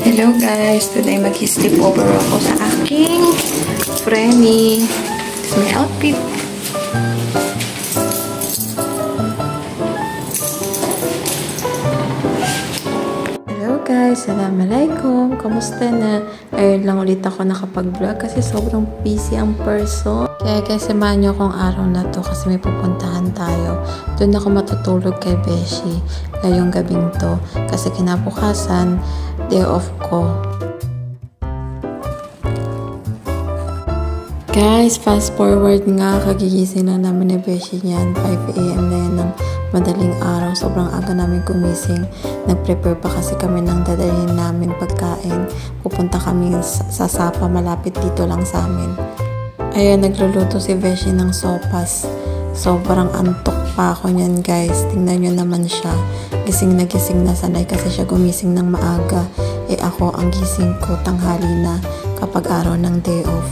Hello guys! Today mag-sleep over ako sa aking Fremy. It's my outfit. Hello guys! Assalamualaikum! Kamusta na? Ayun lang ulit ako nakapag-vlog kasi sobrang busy ang person. Kaya guys, samahan niyo akong araw na to kasi may pupuntahan tayo. Doon ako matutulog kay Beshi ngayong gabing to kasi kinabukasan day off ko. Guys, fast forward nga, kagigising lang namin ni Beshi niyan. 5 AM na yan ng madaling araw. Sobrang aga namin gumising. Nag-prepare pa kasi kami ng dadalhin namin pagkain. Pupunta kami sa Sapa, malapit dito lang sa amin. Ayan, nagluluto si Beshi ng sopas. Sobrang antok pa ako niyan guys. Tingnan nyo naman siya. Gising na sanay kasi siya gumising ng maaga. Eh ako, ang gising ko tanghali na kapag araw ng day off.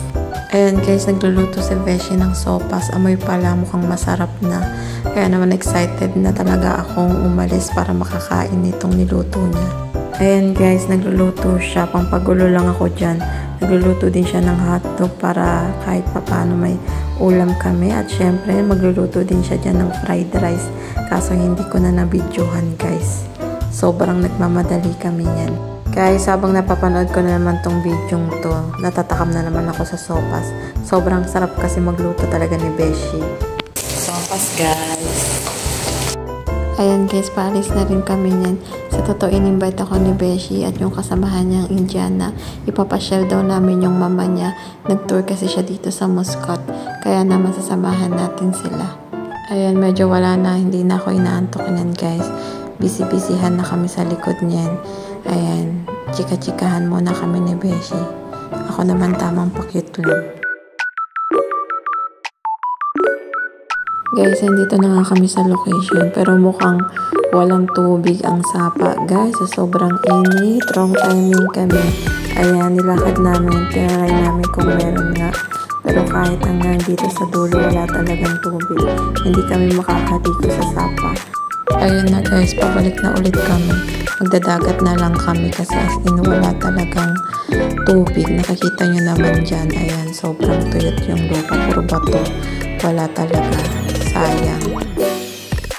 Ayan guys, nagluluto si Beshi ng sopas. Amoy pala, mukhang masarap na. Kaya naman excited na talaga akong umalis para makakain nitong niluto niya. Ayan guys, nagluluto siya. Pampagulo lang ako dyan. Nagluluto din siya ng hotdog para kahit papano may ulam kami. At syempre, magluluto din siya dyan ng fried rice. Kaso hindi ko na nabidyohan guys. Sobrang nagmamadali kami yan. Guys, habang napapanood ko na naman tong video to, natatakam na naman ako sa sopas. Sobrang sarap kasi magluto talaga ni Beshi. Sopas guys. Ayan guys, paalis na rin kami niyan. Sa totoo, in-invite ako ni Beshi at yung kasamahan niyang Indiana. Ipapasyal daw namin yung mama niya. Nag-tour kasi siya dito sa Muscat. Kaya naman sasamahan natin sila. Ayan, medyo wala na. Hindi na ako inaantok niyan guys. Busy-busyhan na kami sa likod niyan. Ayan, chika-chikahan muna kami ni Beshi. Ako naman tamang pa-cute lang. Guys, nandito na nga kami sa location pero mukhang walang tubig ang Sapa. Guys, so sobrang init. Wrong timing kami. Ayan, nilakad namin. Tinaray namin kung meron nga. Pero kahit hanggang dito sa dulo, wala talagang tubig. Hindi kami makakadiko sa Sapa. Ayun na guys, pabalik na ulit kami. Magdadagat na lang kami kasi as in wala talagang tubig. Nakikita nyo naman dyan. Ayan, sobrang tuyot yung lupa. Puro bato. Wala talaga. Sayang.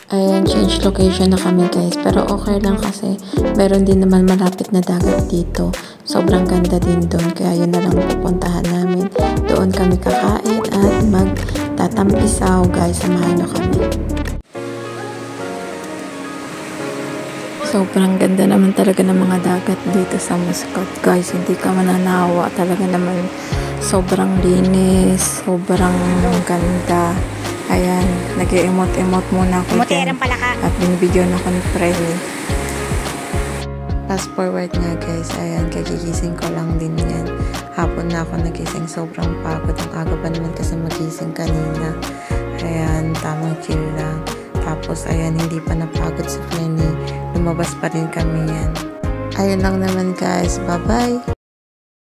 Ayan, change location na kami guys. Pero okay lang kasi meron din naman malapit na dagat dito. Sobrang ganda din doon. Kaya yun na lang pupuntahan namin. Doon kami kakain at magtatampisaw guys. Samahan nyo kami. Sobrang ganda naman talaga ng mga dagat dito sa Muscat. Guys, hindi ka mananawa. Talaga naman sobrang linis. Sobrang ganda. Ayan, nag-emote-emote muna ako dyan. At binibidyoan ako ni Freddy. Fast forward nga guys. Ayan, kagigising ko lang din yan. Hapon na ako nagising. Sobrang pagod. Ang aga pa naman kasi magising kanina. Ayan, tamang chill lang. Tapos, ayan, hindi pa napagod si Frenny. Lumabas pa rin kami yan. Ayun lang naman guys. Bye-bye!